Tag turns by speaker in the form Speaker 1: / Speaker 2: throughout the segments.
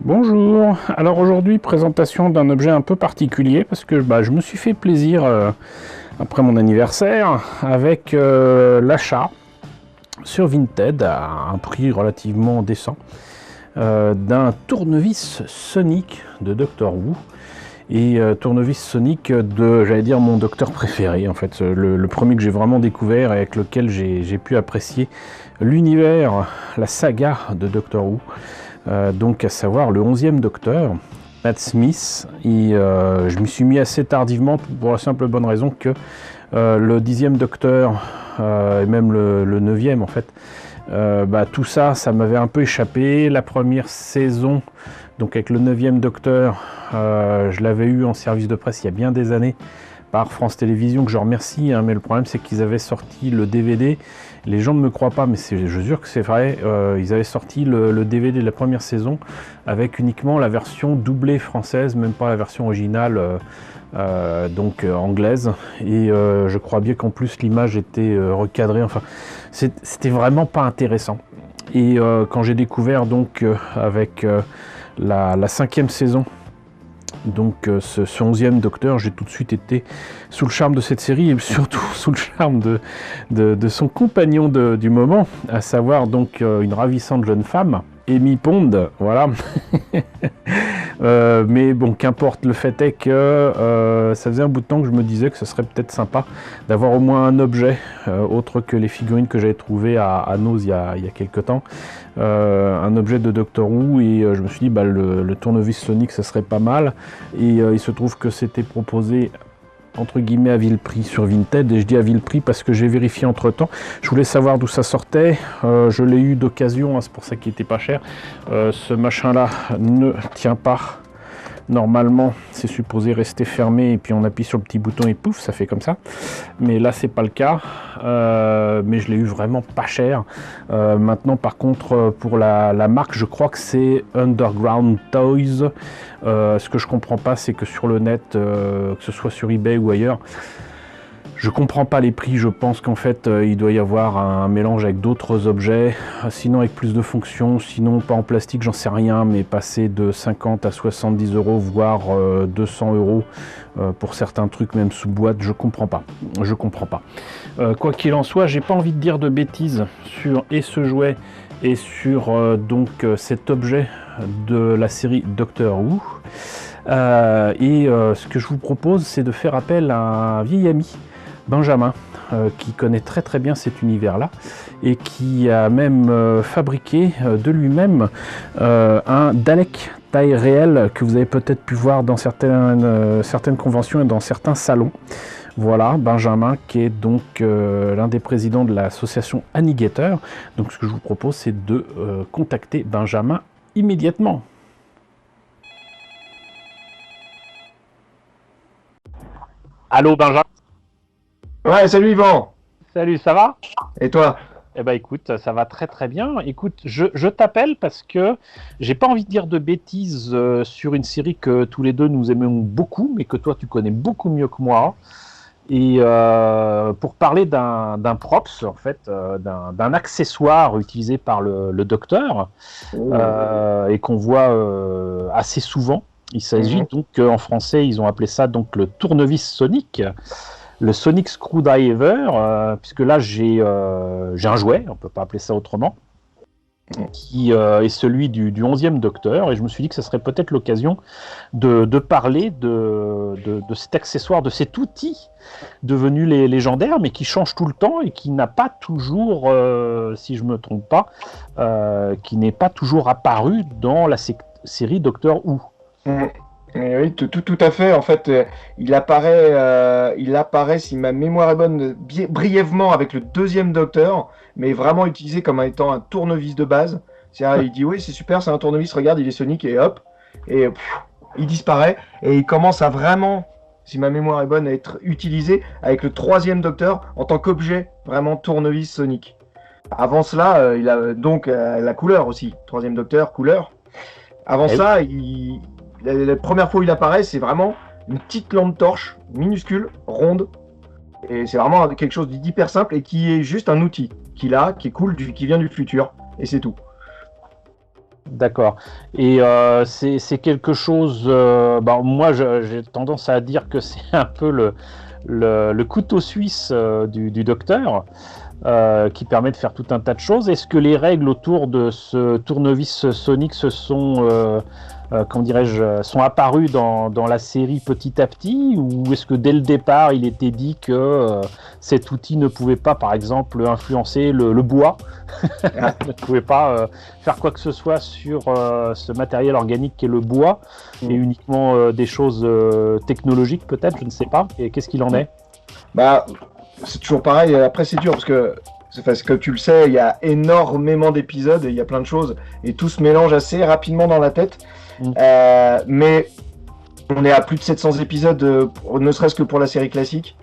Speaker 1: Bonjour, alors aujourd'hui présentation d'un objet un peu particulier parce que je me suis fait plaisir après mon anniversaire avec l'achat sur Vinted à un prix relativement décent d'un tournevis sonique de Doctor Who et tournevis sonique de, j'allais dire, mon docteur préféré en fait, le premier que j'ai vraiment découvert et avec lequel j'ai pu apprécier l'univers, la saga de Doctor Who. Donc à savoir le 11e Docteur, Matt Smith, et je m'y suis mis assez tardivement pour la simple bonne raison que le 10e Docteur et même le 9e en fait, tout ça m'avait un peu échappé. La première saison, donc avec le 9e Docteur, je l'avais eu en service de presse il y a bien des années par France Télévisions, que je remercie, mais le problème c'est qu'ils avaient sorti le DVD. Les gens ne me croient pas, mais je jure que c'est vrai. Ils avaient sorti le DVD de la première saison avec uniquement la version doublée française, même pas la version originale, donc anglaise. Et je crois bien qu'en plus l'image était recadrée. Enfin, c'était vraiment pas intéressant. Et quand j'ai découvert donc avec la 5e saison, donc ce 11e Docteur, j'ai tout de suite été sous le charme de cette série et surtout sous le charme de son compagnon du moment, à savoir donc une ravissante jeune femme, Amy Pond, voilà. Mais bon, qu'importe, le fait est que ça faisait un bout de temps que je me disais que ce serait peut-être sympa d'avoir au moins un objet autre que les figurines que j'avais trouvées à Noz il y a quelques temps, un objet de Doctor Who, et je me suis dit le tournevis sonique ça serait pas mal, et il se trouve que c'était proposé entre guillemets à vil prix sur Vinted, et je dis à vil prix parce que j'ai vérifié entre temps. Je voulais savoir d'où ça sortait, je l'ai eu d'occasion, c'est pour ça qu'il était pas cher. Ce machin là ne tient pas. Normalement c'est supposé rester fermé et puis on appuie sur le petit bouton et pouf ça fait comme ça, mais là c'est pas le cas. Mais je l'ai eu vraiment pas cher. Maintenant par contre pour la marque, je crois que c'est Underground Toys. Ce que je comprends pas, c'est que sur le net, que ce soit sur eBay ou ailleurs, je comprends pas les prix. Je pense qu'en fait il doit y avoir un mélange avec d'autres objets, sinon avec plus de fonctions, sinon pas en plastique, j'en sais rien, mais passer de 50 à 70 euros, voire 200 euros pour certains trucs, même sous boîte, je comprends pas. Quoi qu'il en soit, j'ai pas envie de dire de bêtises sur ce jouet et sur cet objet de la série Doctor Who. Ce que je vous propose, c'est de faire appel à un vieil ami, Benjamin, qui connaît très très bien cet univers-là et qui a même fabriqué de lui-même un Dalek taille réelle que vous avez peut-être pu voir dans certaines conventions et dans certains salons. Voilà, Benjamin qui est donc l'un des présidents de l'association Annigator. Donc ce que je vous propose, c'est de contacter Benjamin immédiatement. Allô Benjamin?
Speaker 2: Ouais, salut Yvan.
Speaker 1: Salut, ça va?
Speaker 2: Et toi?
Speaker 1: Eh ben écoute, ça va très très bien. Écoute, je t'appelle parce que j'ai pas envie de dire de bêtises sur une série que tous les deux nous aimons beaucoup, mais que toi tu connais beaucoup mieux que moi. Et pour parler d'un props, en fait, d'un accessoire utilisé par le docteur, et qu'on voit assez souvent. Il s'agit donc, en français, ils ont appelé ça donc le tournevis sonique. Le Sonic Screwdriver, puisque là j'ai un jouet, on ne peut pas appeler ça autrement, qui est celui du 11e Docteur, et je me suis dit que ce serait peut-être l'occasion de parler de cet accessoire, de cet outil devenu légendaire, mais qui change tout le temps et qui n'a pas toujours, si je ne me trompe pas, qui n'est pas toujours apparu dans la série Doctor Who.
Speaker 2: Et oui, tout à fait. En fait, il apparaît, si ma mémoire est bonne, brièvement avec le 2e Docteur, mais vraiment utilisé comme étant un tournevis de base. C'est-à-dire, il dit oui, c'est super, c'est un tournevis, regarde, il est sonique, et hop, et il disparaît. Et il commence à vraiment, si ma mémoire est bonne, à être utilisé avec le 3e Docteur en tant qu'objet vraiment tournevis sonique. Avant cela, il a donc la couleur aussi. 3e Docteur, couleur. Avant ça, la première fois où il apparaît, c'est vraiment une petite lampe torche minuscule, ronde. Et c'est vraiment quelque chose d'hyper simple et qui est juste un outil qu'il a, qui est cool, qui vient du futur. Et c'est tout.
Speaker 1: D'accord. Et c'est quelque chose. Moi, j'ai tendance à dire que c'est un peu le couteau suisse du docteur, qui permet de faire tout un tas de choses. Est-ce que les règles autour de ce tournevis sonique se sont, comment dirais-je, sont apparues dans la série petit à petit, ou est-ce que dès le départ, il était dit que cet outil ne pouvait pas, par exemple, influencer le bois, ne pouvait pas faire quoi que ce soit sur ce matériel organique qu'est le bois, et uniquement des choses technologiques peut-être, je ne sais pas. Et qu'est-ce qu'il en est?
Speaker 2: Bah, c'est toujours pareil. Après, c'est dur parce que tu le sais, il y a énormément d'épisodes et il y a plein de choses et tout se mélange assez rapidement dans la tête. Mais on est à plus de 700 épisodes, ne serait-ce que pour la série classique.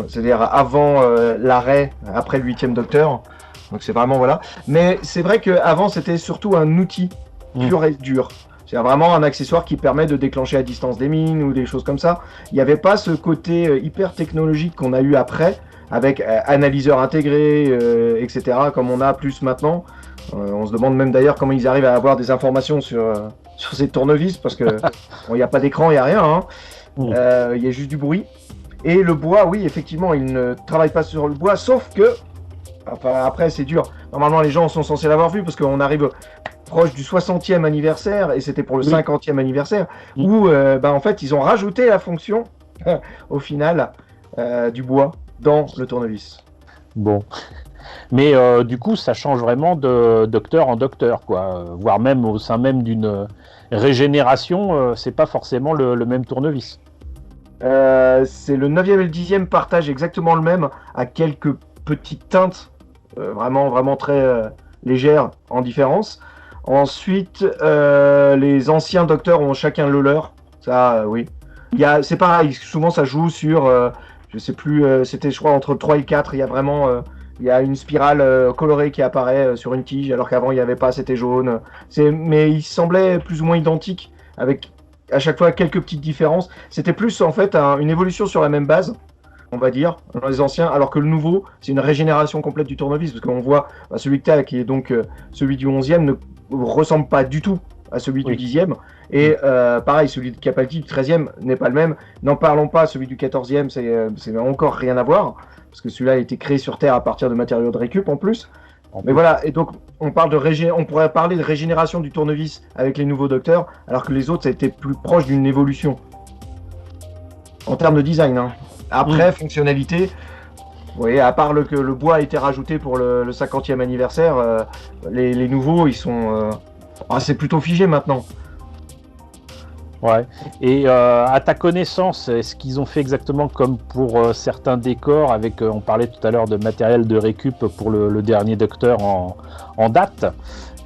Speaker 2: C'est-à-dire avant l'arrêt, après le 8e Docteur. Donc c'est vraiment voilà. Mais c'est vrai qu'avant c'était surtout un outil pur et dur. C'est vraiment un accessoire qui permet de déclencher à distance des mines ou des choses comme ça. Il n'y avait pas ce côté hyper technologique qu'on a eu après, avec analyseur intégré, etc., comme on a plus maintenant. On se demande même d'ailleurs comment ils arrivent à avoir des informations sur ces tournevis, parce que il n'y a pas d'écran, il n'y a rien. Hein. Il y a juste du bruit. Et le bois, oui, effectivement, il ne travaille pas sur le bois, sauf que, enfin, après c'est dur. Normalement, les gens sont censés l'avoir vu, parce qu'on arrive proche du 60e anniversaire, et c'était pour le 50e anniversaire, où en fait, ils ont rajouté la fonction, au final, du bois dans le tournevis.
Speaker 1: Bon. Mais du coup, ça change vraiment de docteur en docteur, quoi. Voire même au sein même d'une régénération, c'est pas forcément le même tournevis.
Speaker 2: C'est le 9e et le 10e partagent exactement le même, à quelques petites teintes, vraiment très légères en différence. Ensuite, les anciens docteurs ont chacun le leur. Ça, oui. C'est pareil, souvent ça joue sur, je sais plus, c'était je crois entre 3 et 4, il y a vraiment il y a une spirale colorée qui apparaît sur une tige, alors qu'avant il n'y avait pas, c'était jaune. Mais ils semblaient plus ou moins identiques, avec à chaque fois quelques petites différences. C'était plus en fait une évolution sur la même base, on va dire, dans les anciens, alors que le nouveau, c'est une régénération complète du tournevis, parce qu'on voit celui que tu as, qui est donc celui du 11e, ne ressemble pas du tout à celui du 10e. Et pareil, celui de Capaldi, du 13e, n'est pas le même. N'en parlons pas, celui du 14e, c'est encore rien à voir, parce que celui-là a été créé sur Terre à partir de matériaux de récup en plus. Mais voilà, et donc on pourrait parler de régénération du tournevis avec les nouveaux docteurs, alors que les autres, ça a été plus proche d'une évolution. En termes de design, hein. Après, fonctionnalité, vous voyez, à part que le bois a été rajouté pour le 50e anniversaire, les nouveaux, ils sont... c'est plutôt figé maintenant.
Speaker 1: Ouais. Et à ta connaissance, est-ce qu'ils ont fait exactement comme pour certains décors avec, on parlait tout à l'heure de matériel de récup pour le dernier Docteur en date,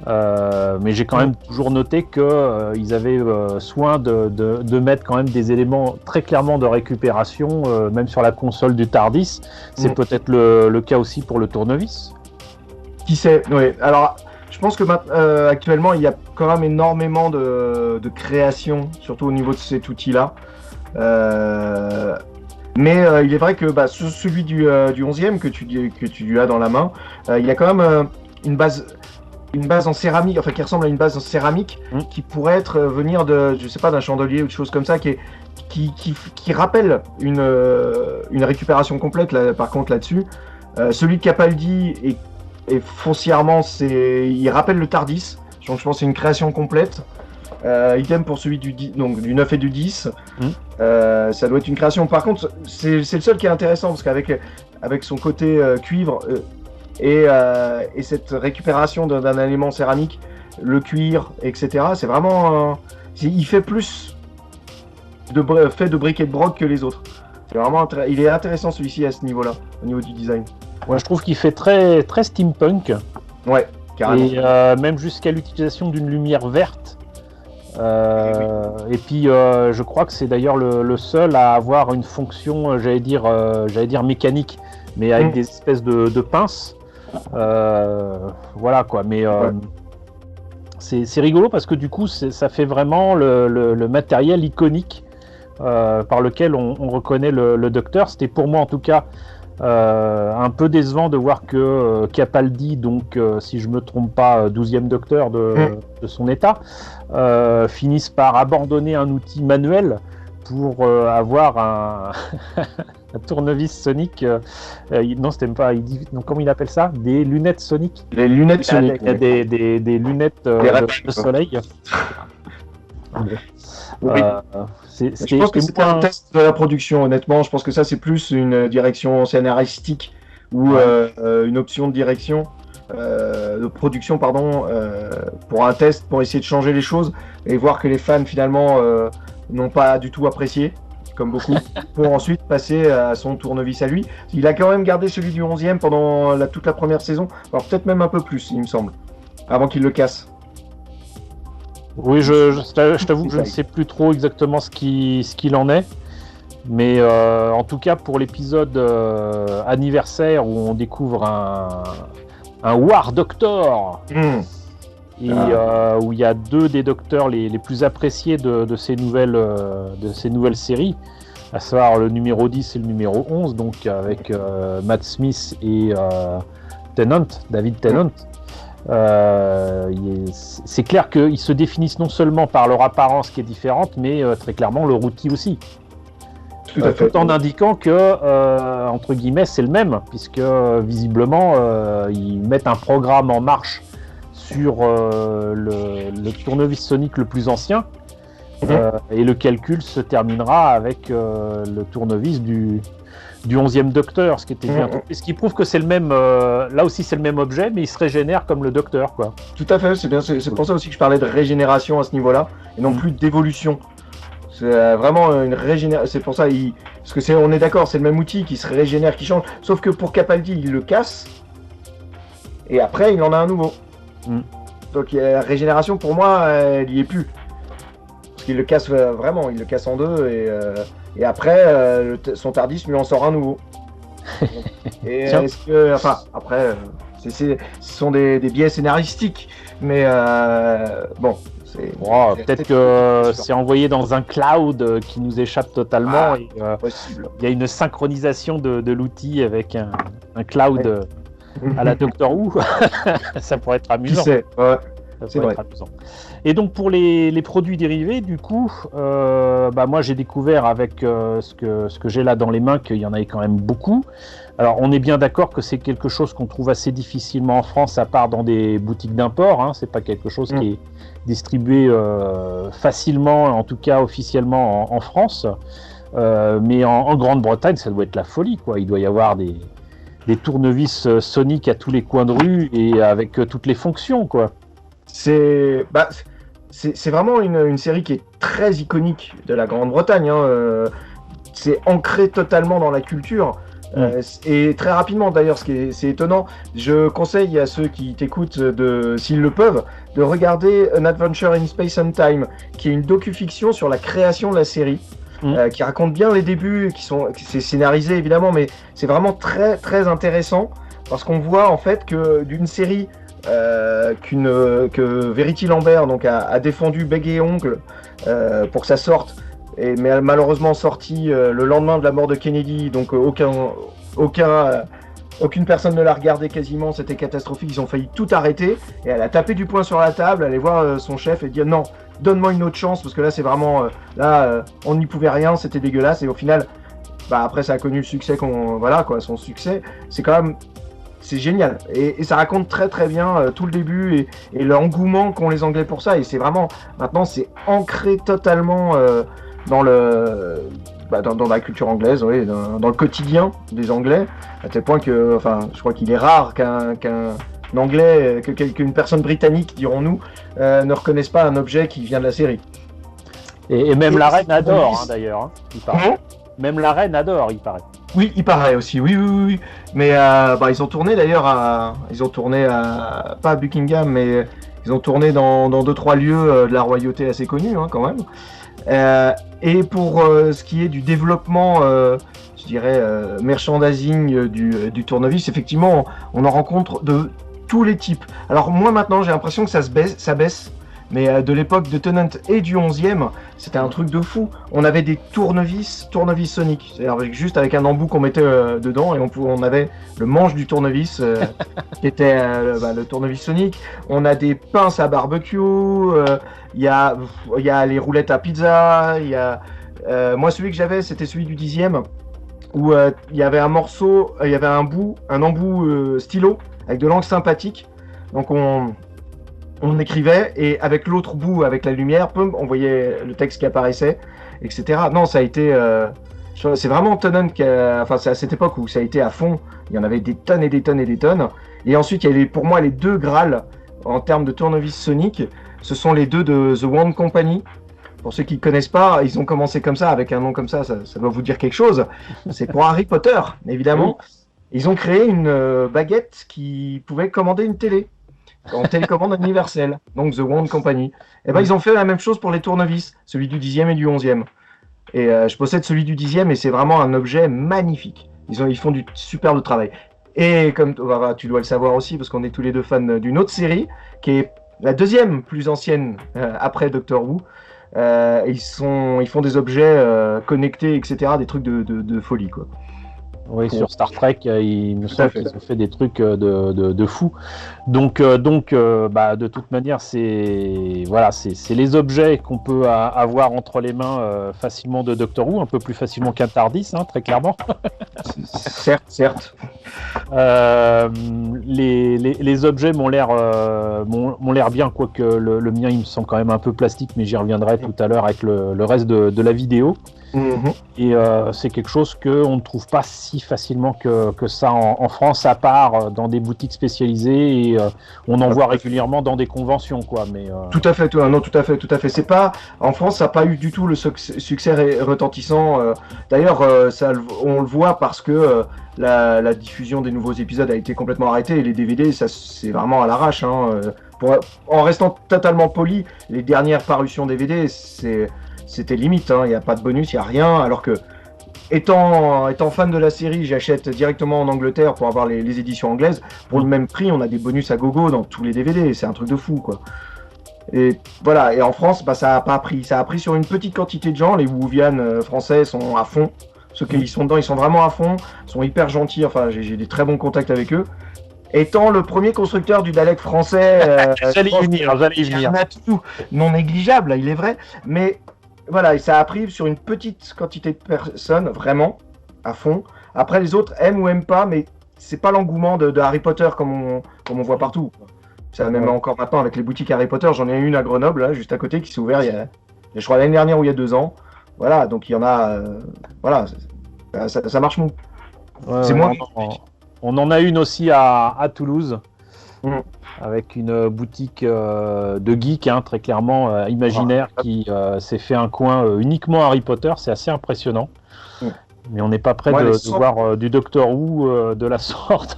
Speaker 1: mais j'ai quand même toujours noté qu'ils avaient soin de mettre quand même des éléments très clairement de récupération, même sur la console du TARDIS. C'est peut-être le cas aussi pour le tournevis.
Speaker 2: Qui sait, oui. Alors, je pense que actuellement, il y a quand même énormément de création, surtout au niveau de cet outil-là. Mais il est vrai que celui du 11e que tu as dans la main, il y a quand même une base en céramique, enfin qui ressemble à une base en céramique, qui pourrait venir je sais pas, d'un chandelier ou de choses comme ça, qui rappelle une récupération complète, là, par contre, là-dessus. Celui de Capaldi et foncièrement, il rappelle le TARDIS. Donc je pense que c'est une création complète. Idem pour celui du 9 et du 10. Ça doit être une création. Par contre, c'est le seul qui est intéressant, parce qu'avec son côté cuivre et cette récupération d'un élément céramique, le cuir, etc., c'est vraiment... il fait plus fait de briques et de broc que les autres. C'est vraiment il est intéressant celui-ci à ce niveau-là, au niveau du design.
Speaker 1: Ouais, je trouve qu'il fait très, très steampunk.
Speaker 2: Ouais, carrément.
Speaker 1: Et même jusqu'à l'utilisation d'une lumière verte. Et puis, je crois que c'est d'ailleurs le seul à avoir une fonction, j'allais dire mécanique, mais avec des espèces de pinces. Voilà quoi. Mais c'est rigolo parce que du coup, ça fait vraiment le matériel iconique par lequel on reconnaît le docteur. C'était pour moi en tout cas Un peu décevant de voir que Capaldi, donc si je me trompe pas, 12e docteur de son état, finisse par abandonner un outil manuel pour avoir un, un tournevis sonique. Non, c'était même pas. Non, comment il appelle ça? Des lunettes soniques.
Speaker 2: Les lunettes soniques.
Speaker 1: Il y a des lunettes de soleil.
Speaker 2: Oui. Je pense que c'était un test de la production, honnêtement. Je pense que ça, c'est plus une direction scénaristique ou une option de direction, de production, pardon, pour un test, pour essayer de changer les choses et voir que les fans, finalement, n'ont pas du tout apprécié, comme beaucoup, pour ensuite passer à son tournevis à lui. Il a quand même gardé celui du 11e pendant toute la première saison, alors peut-être même un peu plus, il me semble, avant qu'il le casse.
Speaker 1: Oui, je t'avoue que je ne sais plus trop exactement ce qu'il en est. Mais en tout cas, pour l'épisode anniversaire où on découvre un War Doctor, et où il y a deux des docteurs les plus appréciés de ces nouvelles séries, à savoir le numéro 10 et le numéro 11, donc avec Matt Smith et David Tennant. C'est clair qu'ils se définissent non seulement par leur apparence qui est différente, mais très clairement leur outil aussi. Tout en indiquant que, entre guillemets, c'est le même, puisque visiblement, ils mettent un programme en marche sur le tournevis sonique le plus ancien, et le calcul se terminera avec le tournevis du 11e docteur, ce qui était bien. Ce qui prouve que c'est le même, là aussi c'est le même objet, mais il se régénère comme le docteur, quoi.
Speaker 2: Tout à fait, c'est bien, c'est pour ça aussi que je parlais de régénération à ce niveau-là, et non plus d'évolution. C'est vraiment une régénération, c'est pour ça, parce que on est d'accord, c'est le même outil qui se régénère, qui change, sauf que pour Capaldi, il le casse, et après il en a un nouveau. Donc la régénération, pour moi, elle y est plus. Parce qu'il le casse vraiment, il le casse en deux, et après, son Tardis lui en sort un nouveau. Et est-ce que, enfin, après, ce sont des biais scénaristiques, mais bon.
Speaker 1: Peut-être que c'est envoyé dans un cloud qui nous échappe totalement. Et il y a une synchronisation de l'outil avec un cloud à la Doctor Who. Ça pourrait être amusant.
Speaker 2: Qui sait, c'est vrai.
Speaker 1: Et donc pour les produits dérivés, du coup, moi j'ai découvert avec ce que j'ai là dans les mains qu'il y en avait quand même beaucoup. Alors on est bien d'accord que c'est quelque chose qu'on trouve assez difficilement en France, à part dans des boutiques d'import. Hein. C'est pas quelque chose qui est distribué facilement, en tout cas officiellement en France. Mais en Grande-Bretagne, ça doit être la folie, quoi. Il doit y avoir des tournevis soniques à tous les coins de rue et avec toutes les fonctions, quoi.
Speaker 2: C'est vraiment une série qui est très iconique de la Grande-Bretagne. C'est ancré totalement dans la culture. Et très rapidement d'ailleurs, c'est étonnant, je conseille à ceux qui t'écoutent, s'ils le peuvent, de regarder An Adventure in Space and Time, qui est une docu-fiction sur la création de la série, qui raconte bien les débuts, c'est scénarisé évidemment, mais c'est vraiment très très intéressant, parce qu'on voit en fait que d'une série que Verity Lambert donc a défendu bec et ongle pour que ça sorte, mais malheureusement sorti le lendemain de la mort de Kennedy, donc aucune personne ne l'a regardé quasiment, c'était catastrophique, ils ont failli tout arrêter, et elle a tapé du poing sur la table, aller voir son chef et dire non, donne-moi une autre chance, parce que là c'est vraiment, on n'y pouvait rien, c'était dégueulasse, et au final, après ça a connu le succès son succès, c'est quand même, c'est génial, et ça raconte très très bien tout le début, et l'engouement qu'ont les Anglais pour ça, et c'est vraiment, maintenant c'est ancré totalement dans la culture anglaise, dans le quotidien des Anglais, à tel point que, je crois qu'il est rare qu'un Anglais, qu'une personne britannique, dirons-nous, ne reconnaisse pas un objet qui vient de la série.
Speaker 1: Et même la reine adore, d'ailleurs, il paraît. Même la reine adore, il paraît.
Speaker 2: Oui, il paraît aussi, oui. Mais ils ont tourné d'ailleurs pas à Buckingham, mais ils ont tourné dans 2-3 lieux de la royauté assez connus, quand même. Et pour ce qui est du développement, je dirais, merchandising du tournevis, effectivement, on en rencontre de tous les types. Alors moi maintenant, j'ai l'impression que ça baisse, mais de l'époque de Tennant et du 11e, c'était un truc de fou. On avait des tournevis Sonic, c'est-à-dire juste avec un embout qu'on mettait dedans et on avait le manche du tournevis qui était le tournevis Sonic. On a des pinces à barbecue, il y a les roulettes à pizza, moi celui que j'avais c'était celui du 10e où il y avait un morceau, il y avait un embout stylo avec de l'encre sympathique. Donc on écrivait et avec l'autre bout, avec la lumière, on voyait le texte qui apparaissait, etc. Non, ça a été... c'est vraiment Tennant enfin, c'est à cette époque où ça a été à fond. Il y en avait des tonnes et des tonnes et des tonnes. Et ensuite, il y a pour moi les deux Graals en termes de tournevis Sonic. Ce sont les deux de The Wand Company. Pour ceux qui ne connaissent pas, ils ont commencé comme ça, avec un nom comme ça doit vous dire quelque chose. C'est pour Harry Potter, évidemment. Ils ont créé une baguette qui pouvait commander une télé, en télécommande universelle, donc The Wand Company. Et ben ils ont fait la même chose pour les tournevis, celui du 10e et du 11e. Et je possède celui du 10e et c'est vraiment un objet magnifique. Ils font du superbe travail. Et comme tu dois le savoir aussi, parce qu'on est tous les deux fans d'une autre série, qui est la deuxième plus ancienne après Doctor Who. Ils font des objets connectés, etc., des trucs de folie, quoi.
Speaker 1: Oui, sur Star Trek, il me semble qu'ils ont fait des trucs de fou. Donc, de toute manière, c'est les objets qu'on peut avoir entre les mains facilement de Doctor Who, un peu plus facilement qu'un TARDIS, très clairement.
Speaker 2: Certes.
Speaker 1: Les objets m'ont l'air bien, quoique le mien, il me semble quand même un peu plastique, mais j'y reviendrai tout à l'heure avec le reste de la vidéo. Mmh. Et c'est quelque chose qu'on ne trouve pas si facilement que ça en France, à part dans des boutiques spécialisées, et on en voit régulièrement dans des conventions, quoi. Mais
Speaker 2: tout à fait, non, tout à fait. C'est pas en France, ça n'a pas eu du tout le succès retentissant. D'ailleurs, on le voit parce que la diffusion des nouveaux épisodes a été complètement arrêtée et les DVD, ça c'est vraiment à l'arrache. En restant totalement poli, les dernières parutions DVD, c'était limite, il n'y a pas de bonus, il n'y a rien, alors que, étant fan de la série, j'achète directement en Angleterre pour avoir les éditions anglaises. Pour le même prix, on a des bonus à gogo dans tous les DVD, c'est un truc de fou, quoi. Et voilà, et en France, ça n'a pas pris. Ça a pris sur une petite quantité de gens. Les Whovians français sont à fond. Ceux qui y sont dedans, ils sont vraiment à fond, sont hyper gentils, enfin, j'ai des très bons contacts avec eux. Étant le premier constructeur du Dalek français,
Speaker 1: j'allais y venir.
Speaker 2: Un atout non négligeable, il est vrai, mais voilà, et ça a pris sur une petite quantité de personnes, vraiment, à fond. Après, les autres aiment ou aiment pas, mais c'est pas l'engouement de Harry Potter comme on voit partout. Ça, même encore maintenant avec les boutiques Harry Potter, j'en ai une à Grenoble, là, juste à côté, qui s'est ouverte je crois l'année dernière ou il y a 2 ans. Voilà, donc il y en a, ça marche mou.
Speaker 1: C'est moins. On en a une aussi à Toulouse. Avec une boutique de geek, très clairement imaginaire, qui s'est fait un coin uniquement Harry Potter. C'est assez impressionnant. Mais on n'est pas prêt de voir du Doctor Who de la sorte.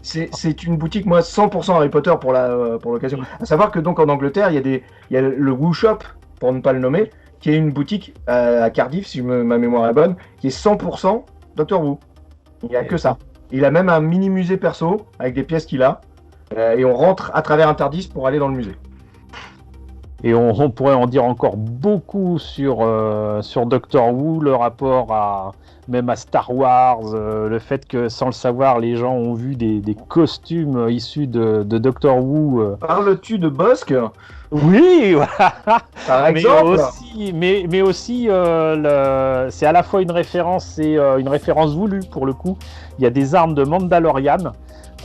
Speaker 2: C'est une boutique, moi, 100% Harry Potter pour l'occasion. À savoir que donc en Angleterre, il y a le Who Shop, pour ne pas le nommer, qui est une boutique à Cardiff, si ma mémoire est bonne, qui est 100% Doctor Who. Il n'y a que ça. Il a même un mini musée perso avec des pièces qu'il a. Et on rentre à travers un TARDIS pour aller dans le musée.
Speaker 1: Et on pourrait en dire encore beaucoup sur Doctor Who, le rapport même à Star Wars, le fait que sans le savoir, les gens ont vu des costumes issus de Doctor Who.
Speaker 2: Parles-tu de Bossk ?
Speaker 1: Oui, voilà.
Speaker 2: Par exemple.
Speaker 1: Mais aussi, c'est à la fois une référence et une référence voulue pour le coup. Il y a des armes de Mandalorian.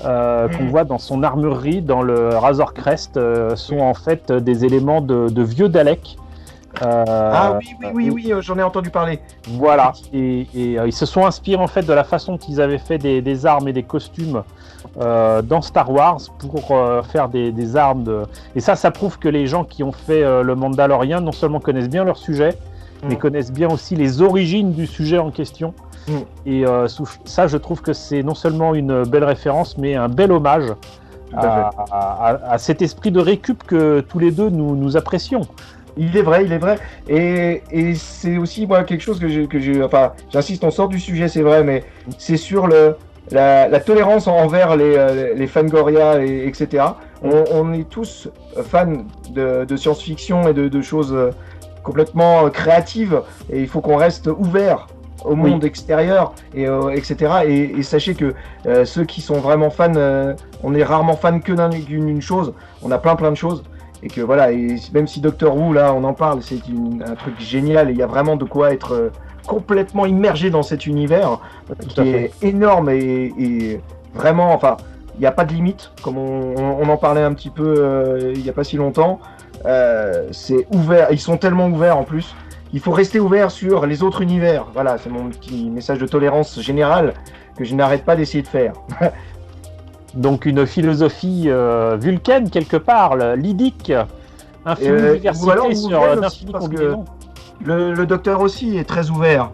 Speaker 1: Qu'on voit dans son armurerie, dans le Razor Crest, sont en fait des éléments de vieux Daleks.
Speaker 2: Oui, j'en ai entendu parler.
Speaker 1: Voilà, et ils se sont inspirés en fait de la façon qu'ils avaient fait des armes et des costumes dans Star Wars pour faire des armes. Et ça prouve que les gens qui ont fait le Mandalorian non seulement connaissent bien leur sujet, mais connaissent bien aussi les origines du sujet en question. Et ça, je trouve que c'est non seulement une belle référence, mais un bel hommage à cet esprit de récup que tous les deux nous apprécions.
Speaker 2: Il est vrai. Et c'est aussi moi quelque chose que j'ai. Enfin, j'insiste, on sort du sujet, c'est vrai, mais c'est sur la tolérance envers les Fangoria, etc. On est tous fans de science-fiction et de choses complètement créatives, et il faut qu'on reste ouvert au monde extérieur, etc. Et sachez que ceux qui sont vraiment fans, on est rarement fan que d'une chose, on a plein de choses. Et que voilà, et même si Doctor Who, là, on en parle, c'est un truc génial, et il y a vraiment de quoi être complètement immergé dans cet univers qui est énorme et vraiment, enfin, il n'y a pas de limite, comme on en parlait un petit peu il n'y a pas si longtemps. C'est ouvert, ils sont tellement ouverts en plus. Il faut rester ouvert sur les autres univers. Voilà, c'est mon petit message de tolérance générale que je n'arrête pas d'essayer de faire.
Speaker 3: Donc une philosophie vulcaine quelque part, lydique, infinie diversité sur d'infinies combinaisons.
Speaker 2: Le docteur aussi est très ouvert.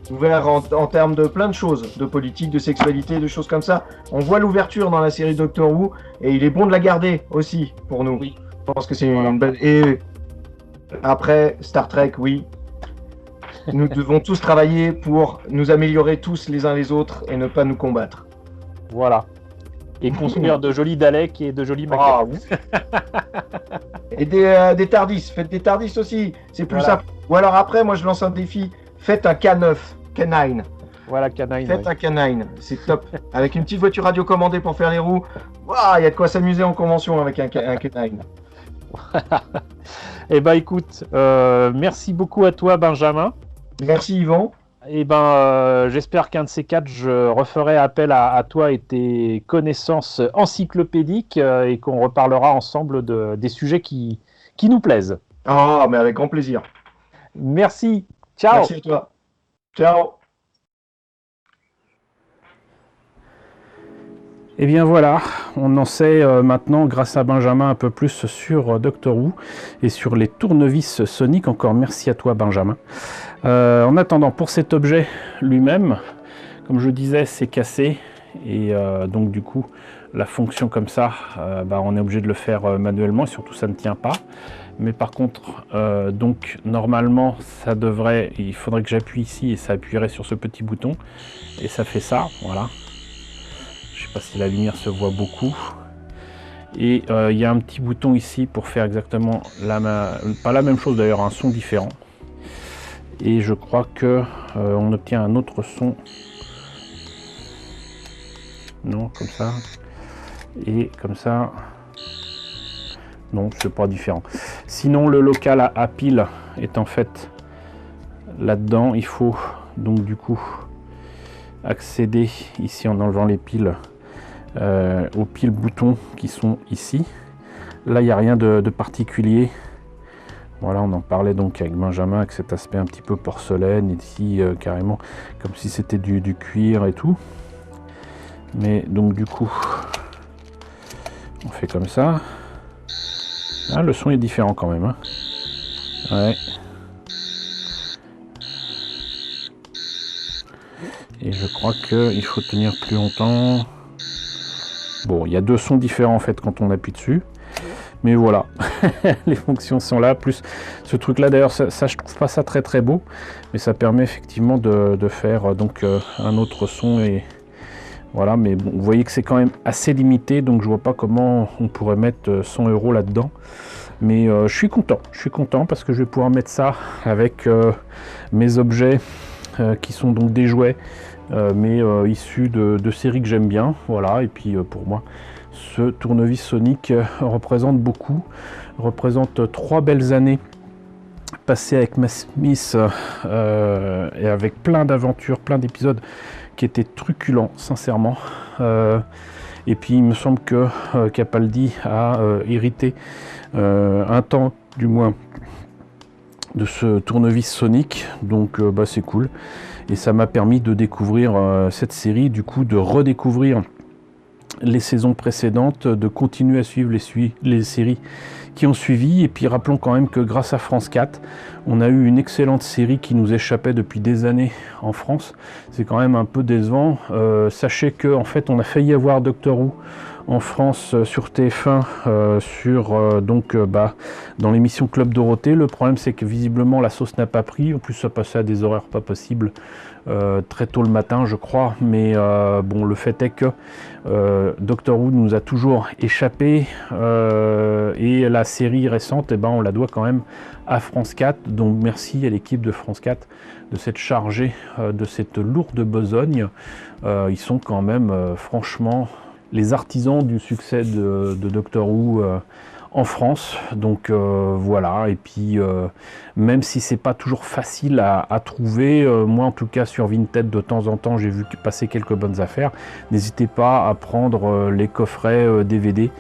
Speaker 2: Ouvert en termes de plein de choses, de politique, de sexualité, de choses comme ça. On voit l'ouverture dans la série Doctor Who, et il est bon de la garder aussi pour nous. Oui. Je pense que c'est une belle... Et après, Star Trek, oui. Nous devons tous travailler pour nous améliorer tous les uns les autres et ne pas nous combattre.
Speaker 3: Voilà. Et construire de jolis Daleks et de jolis maquettes. Ah, oui.
Speaker 2: Et des Tardis. Faites des Tardis aussi. C'est plus simple. Ou alors après, moi je lance un défi. Faites un K9. K9.
Speaker 3: Voilà, K9.
Speaker 2: Faites un K9. C'est top. Avec une petite voiture radiocommandée pour faire les roues. Waouh, il y a de quoi s'amuser en convention avec un K9.
Speaker 3: Eh ben écoute, merci beaucoup à toi, Benjamin.
Speaker 2: Merci, Yvan.
Speaker 3: Eh ben, j'espère qu'un de ces quatre, je referai appel à toi et tes connaissances encyclopédiques et qu'on reparlera ensemble des sujets qui nous plaisent.
Speaker 2: Ah, mais avec grand plaisir.
Speaker 3: Merci. Ciao.
Speaker 2: Merci à toi. Ciao.
Speaker 1: Et bien voilà, on en sait maintenant, grâce à Benjamin, un peu plus sur Doctor Who et sur les tournevis soniques. Encore merci à toi, Benjamin. En attendant, pour cet objet lui-même, comme je disais, c'est cassé. Et donc du coup, la fonction comme ça, on est obligé de le faire manuellement. Et surtout, ça ne tient pas. Mais par contre, donc normalement, il faudrait que j'appuie ici et ça appuierait sur ce petit bouton. Et ça fait ça, voilà. Je ne sais pas si la lumière se voit beaucoup. Et il y a un petit bouton ici pour faire exactement pas la même chose d'ailleurs, un son différent. Et je crois que on obtient un autre son. Non, comme ça. Et comme ça. Non, c'est pas différent. Sinon, le local à pile est en fait là-dedans. Il faut donc du coup accéder ici en enlevant les piles aux piles boutons qui sont ici. Là, il n'y a rien de particulier. Voilà, on en parlait donc avec Benjamin, avec cet aspect un petit peu porcelaine, ici carrément comme si c'était du cuir et tout. Mais donc du coup, on fait comme ça. Ah, le son est différent quand même. Hein. Ouais. Et je crois qu'il faut tenir plus longtemps. Bon, il y a deux sons différents en fait quand on appuie dessus. Mais voilà, les fonctions sont là. Plus ce truc là d'ailleurs, ça je trouve pas ça très beau. Mais ça permet effectivement de faire donc un autre son. Et voilà, mais bon, vous voyez que c'est quand même assez limité. Donc je vois pas comment on pourrait mettre 100 € là-dedans. Mais je suis content parce que je vais pouvoir mettre ça avec mes objets qui sont donc des jouets. Mais issus de séries que j'aime bien, voilà. Et puis pour moi, ce tournevis sonique représente beaucoup, représente 3 belles années passées avec Matt Smith et avec plein d'aventures, plein d'épisodes qui étaient truculents, sincèrement. Et puis il me semble que Capaldi a hérité un temps, du moins, de ce tournevis sonique, donc c'est cool. Et ça m'a permis de découvrir cette série, du coup de redécouvrir les saisons précédentes, de continuer à suivre les séries qui ont suivi. Et puis rappelons quand même que grâce à France 4, on a eu une excellente série qui nous échappait depuis des années en France. C'est quand même un peu décevant. Sachez que en fait on a failli avoir Doctor Who en France sur TF1 dans l'émission Club Dorothée. Le problème c'est que visiblement la sauce n'a pas pris. En plus ça passait à des horaires pas possibles, très tôt le matin je crois. Mais bon, le fait est que Doctor Who nous a toujours échappé et la série récente, on la doit quand même à France 4. Donc merci à l'équipe de France 4 de s'être chargée de cette lourde besogne. Ils sont quand même franchement les artisans du succès de Doctor Who en France. Donc voilà, et puis même si c'est pas toujours facile à trouver, moi en tout cas sur Vinted de temps en temps j'ai vu passer quelques bonnes affaires. N'hésitez pas à prendre les coffrets DVD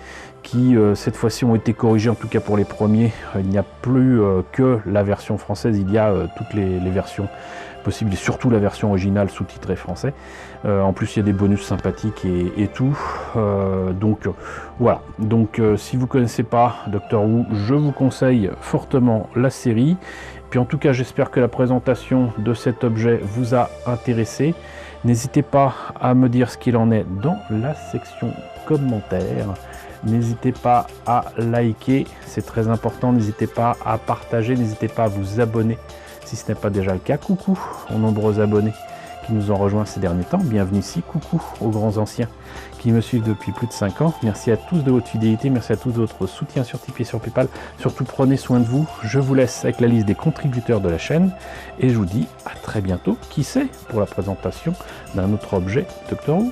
Speaker 1: qui cette fois-ci ont été corrigés, en tout cas pour les premiers. Il n'y a plus que la version française, il y a toutes les versions possibles, et surtout la version originale sous-titrée français. En plus il y a des bonus sympathiques et tout. Donc voilà, donc si vous ne connaissez pas Doctor Who, je vous conseille fortement la série. Puis en tout cas j'espère que la présentation de cet objet vous a intéressé. N'hésitez pas à me dire ce qu'il en est dans la section commentaires. N'hésitez pas à liker, c'est très important. N'hésitez pas à partager, n'hésitez pas à vous abonner si ce n'est pas déjà le cas. Coucou aux nombreux abonnés qui nous ont rejoints ces derniers temps. Bienvenue ici, coucou aux grands anciens qui me suivent depuis plus de 5 ans. Merci à tous de votre fidélité, merci à tous de votre soutien sur Tipeee et sur Paypal. Surtout prenez soin de vous. Je vous laisse avec la liste des contributeurs de la chaîne et je vous dis à très bientôt, qui sait, pour la présentation d'un autre objet Doctor Who.